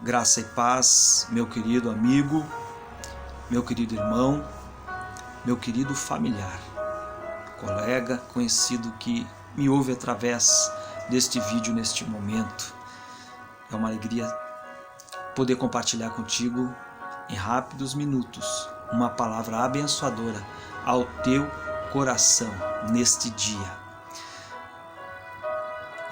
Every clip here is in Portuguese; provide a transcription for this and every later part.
Graça e paz, meu querido amigo, meu querido irmão, meu querido familiar, colega, conhecido que me ouve através deste vídeo neste momento. É uma alegria poder compartilhar contigo em rápidos minutos uma palavra abençoadora ao teu coração neste dia.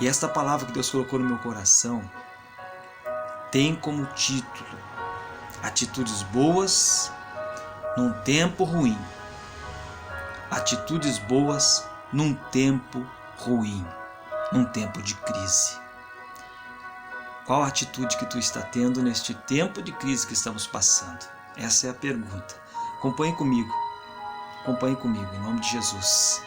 E esta palavra que Deus colocou no meu coração tem como título: Atitudes boas num tempo ruim. Atitudes boas num tempo ruim, num tempo de crise. Qual a atitude que tu está tendo neste tempo de crise que estamos passando? Essa é a pergunta. Acompanhe comigo, em nome de Jesus.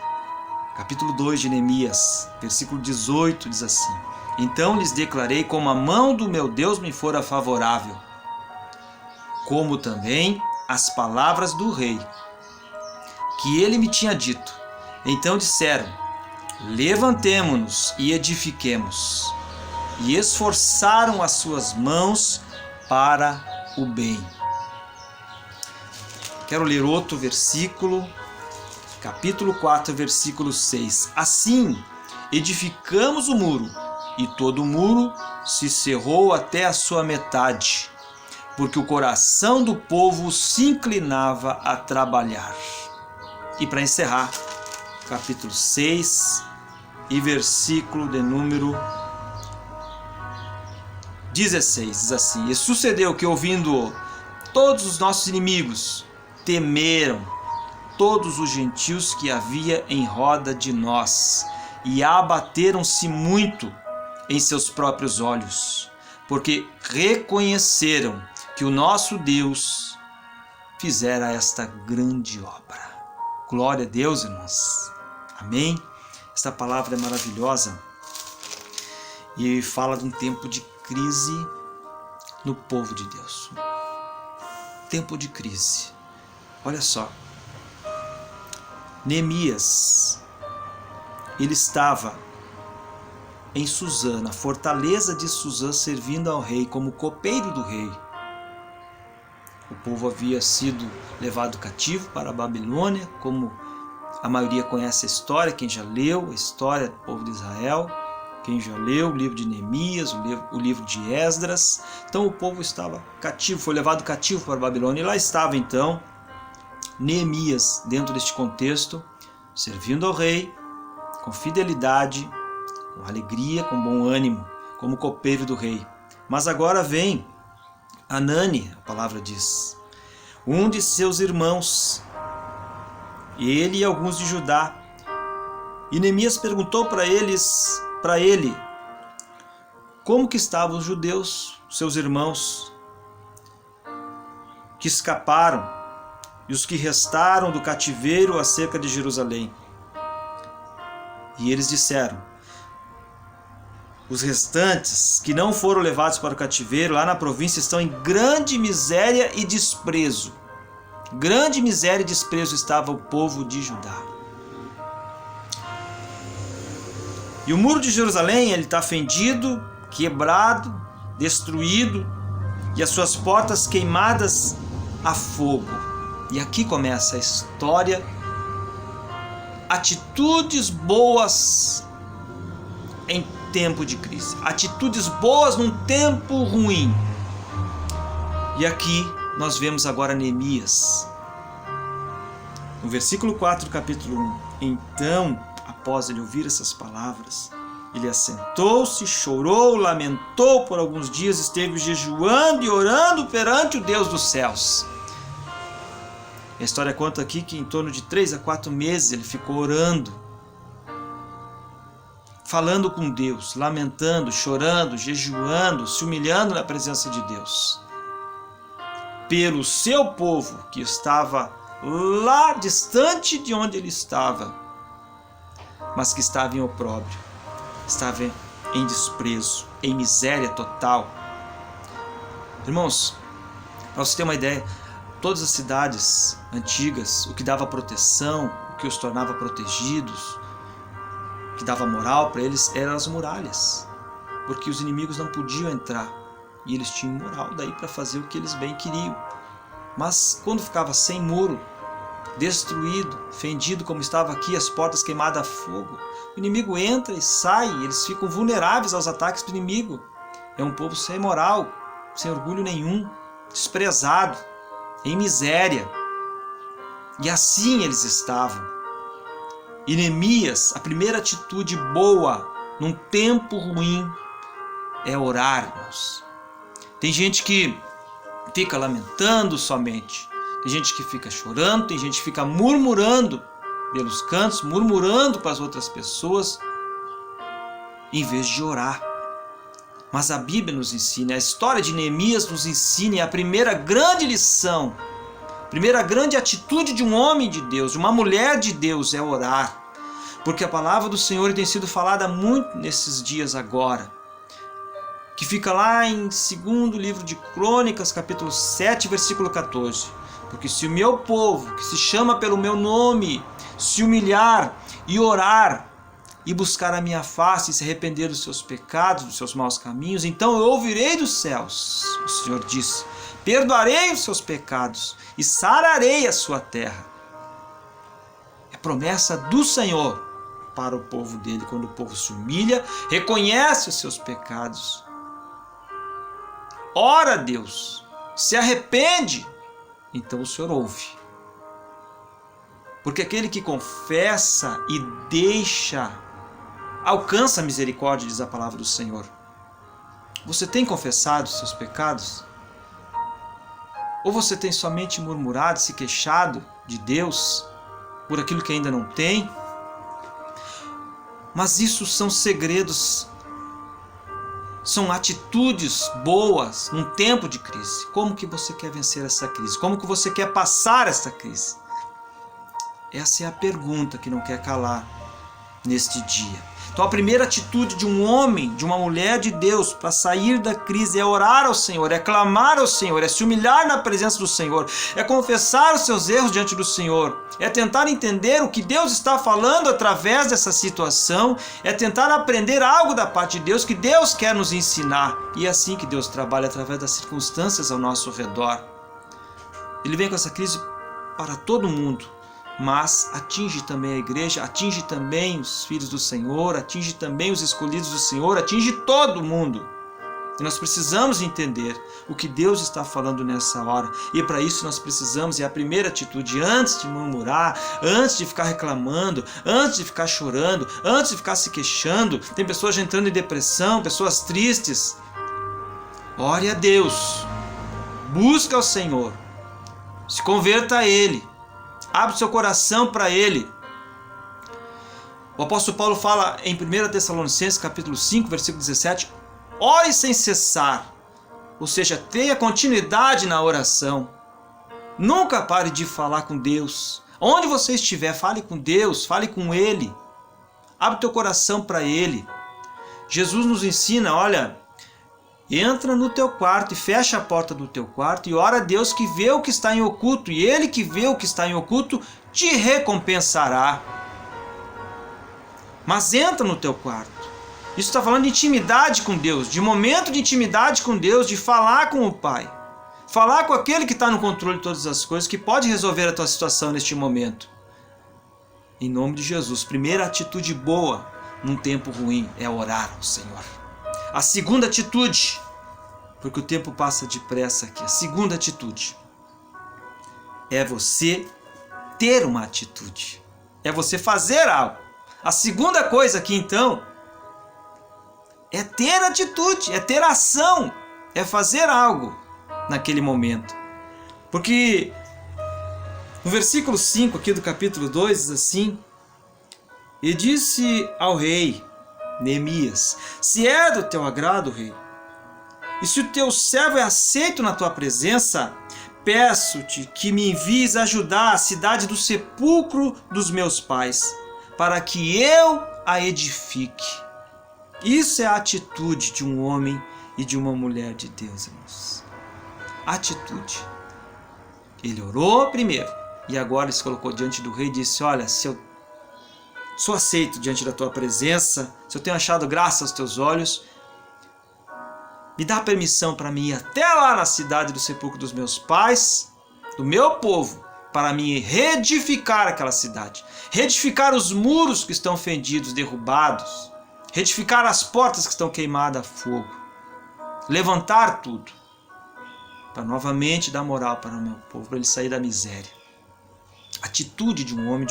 Capítulo 2 de Neemias, versículo 18 diz assim: Então lhes declarei como a mão do meu Deus me fora favorável, como também as palavras do rei, que ele me tinha dito. Então disseram: Levantemo-nos e edifiquemos. E esforçaram as suas mãos para o bem. Quero ler outro versículo, capítulo 4, versículo 6. Assim edificamos o muro, e todo o muro se cerrou até a sua metade, porque o coração do povo se inclinava a trabalhar. E para encerrar, capítulo 6 e versículo de número 16, diz assim: E sucedeu que, ouvindo todos os nossos inimigos, temeram todos os gentios que havia em roda de nós, e abateram-se muito em seus próprios olhos, porque reconheceram que o nosso Deus fizera esta grande obra. Glória a Deus, irmãos. Amém? Esta palavra é maravilhosa e fala de um tempo de crise no povo de Deus. Tempo de crise. Olha só. Neemias, ele estava em Suzã, na fortaleza de Suzã, servindo ao rei como copeiro do rei. O povo havia sido levado cativo para a Babilônia, como a maioria conhece a história, quem já leu a história do povo de Israel, quem já leu o livro de Neemias, o livro de Esdras. Então o povo estava cativo, foi levado cativo para a Babilônia, e lá estava então Neemias, dentro deste contexto, servindo ao rei, com fidelidade, com alegria, com bom ânimo, como copeiro do rei. Mas agora vem Anani, a palavra diz, um de seus irmãos, ele e alguns de Judá. E Neemias perguntou para ele, como que estavam os judeus, seus irmãos, que escaparam, e os que restaram do cativeiro acerca de Jerusalém. E eles disseram: os restantes que não foram levados para o cativeiro lá na província estão em grande miséria e desprezo. Grande miséria e desprezo estava o povo de Judá. E o muro de Jerusalém, ele está fendido, quebrado, destruído, e as suas portas queimadas a fogo. E aqui começa a história. Atitudes boas em tempo de crise. Atitudes boas num tempo ruim. E aqui nós vemos agora Neemias. No versículo 4 do capítulo 1. Então, após ele ouvir essas palavras, ele assentou-se, chorou, lamentou por alguns dias, esteve jejuando e orando perante o Deus dos céus. A história conta aqui que em torno de 3 a 4 meses ele ficou orando, falando com Deus, lamentando, chorando, jejuando, se humilhando na presença de Deus, pelo seu povo que estava lá distante de onde ele estava, mas que estava em opróbrio, estava em desprezo, em miséria total. Irmãos, para você ter uma ideia, todas as cidades antigas, o que dava proteção, o que os tornava protegidos, o que dava moral para eles eram as muralhas, porque os inimigos não podiam entrar E eles tinham moral daí para fazer o que eles bem queriam. Mas quando ficava sem muro, destruído, fendido como estava aqui, as portas queimadas a fogo, o inimigo entra e sai, eles ficam vulneráveis aos ataques do inimigo. É um povo sem moral, sem orgulho nenhum, desprezado, em miséria. E assim eles estavam. E Neemias, a primeira atitude boa num tempo ruim é orar, irmãos. Tem gente que fica lamentando somente, tem gente que fica chorando, tem gente que fica murmurando pelos cantos, murmurando para as outras pessoas, em vez de orar. Mas a Bíblia nos ensina, a história de Neemias nos ensina, é a primeira grande lição, a primeira grande atitude de um homem de Deus, de uma mulher de Deus, é orar. Porque a palavra do Senhor tem sido falada muito nesses dias agora, que fica lá em 2º livro de Crônicas, capítulo 7, versículo 14. Porque se o meu povo, que se chama pelo meu nome, se humilhar e orar, e buscar a minha face e se arrepender dos seus pecados, dos seus maus caminhos, então eu ouvirei dos céus, o Senhor disse, perdoarei os seus pecados e sararei a sua terra. É promessa do Senhor para o povo dele, quando o povo se humilha, reconhece os seus pecados, ora a Deus, se arrepende, então o Senhor ouve. Porque aquele que confessa e deixa, alcança a misericórdia, diz a palavra do Senhor. Você tem confessado os seus pecados? Ou você tem somente murmurado, se queixado de Deus por aquilo que ainda não tem? Mas isso são segredos, são atitudes boas num tempo de crise. Como que você quer vencer essa crise? Como que você quer passar essa crise? Essa é a pergunta que não quer calar neste dia. Então a primeira atitude de um homem, de uma mulher de Deus para sair da crise é orar ao Senhor, é clamar ao Senhor, é se humilhar na presença do Senhor, é confessar os seus erros diante do Senhor, é tentar entender o que Deus está falando através dessa situação, é tentar aprender algo da parte de Deus que Deus quer nos ensinar. E é assim que Deus trabalha, através das circunstâncias ao nosso redor. Ele vem com essa crise para todo mundo, mas atinge também a igreja, atinge também os filhos do Senhor, atinge também os escolhidos do Senhor, atinge todo mundo. E nós precisamos entender o que Deus está falando nessa hora. E para isso nós precisamos, e a primeira atitude, antes de murmurar, antes de ficar reclamando, antes de ficar chorando, antes de ficar se queixando, tem pessoas já entrando em depressão, pessoas tristes. Ore a Deus, busque ao Senhor, se converta a Ele, abre seu coração para Ele. O apóstolo Paulo fala em 1 Tessalonicenses capítulo 5, versículo 17, ore sem cessar, ou seja, tenha continuidade na oração. Nunca pare de falar com Deus. Onde você estiver, fale com Deus, fale com Ele. Abre teu coração para Ele. Jesus nos ensina, olha, entra no teu quarto e fecha a porta do teu quarto e ora a Deus que vê o que está em oculto, e Ele que vê o que está em oculto te recompensará. Mas entra no teu quarto. Isso está falando de intimidade com Deus, de momento de intimidade com Deus, de falar com o Pai. Falar com aquele que está no controle de todas as coisas, que pode resolver a tua situação neste momento. Em nome de Jesus, primeira atitude boa num tempo ruim é orar ao Senhor. A segunda atitude, porque o tempo passa depressa aqui, a segunda atitude é você ter uma atitude, é você fazer algo. A segunda coisa aqui então é ter atitude, é ter ação, é fazer algo naquele momento. Porque no versículo 5 aqui do capítulo 2 diz assim, e disse ao rei Neemias, se é do teu agrado, rei, e se o teu servo é aceito na tua presença, peço-te que me envies ajudar a cidade do sepulcro dos meus pais, para que eu a edifique. Isso é a atitude de um homem e de uma mulher de Deus, irmãos. Atitude. Ele orou primeiro, e agora ele se colocou diante do rei e disse, olha, se eu sou aceito diante da tua presença, se eu tenho achado graça aos teus olhos, Me dá permissão para mim ir até lá na cidade do sepulcro dos meus pais, do meu povo, para me reedificar aquela cidade, reedificar os muros que estão fendidos, derrubados, reedificar as portas que estão queimadas a fogo, levantar tudo, para novamente dar moral para o meu povo, para ele sair da miséria. Atitude de um homem,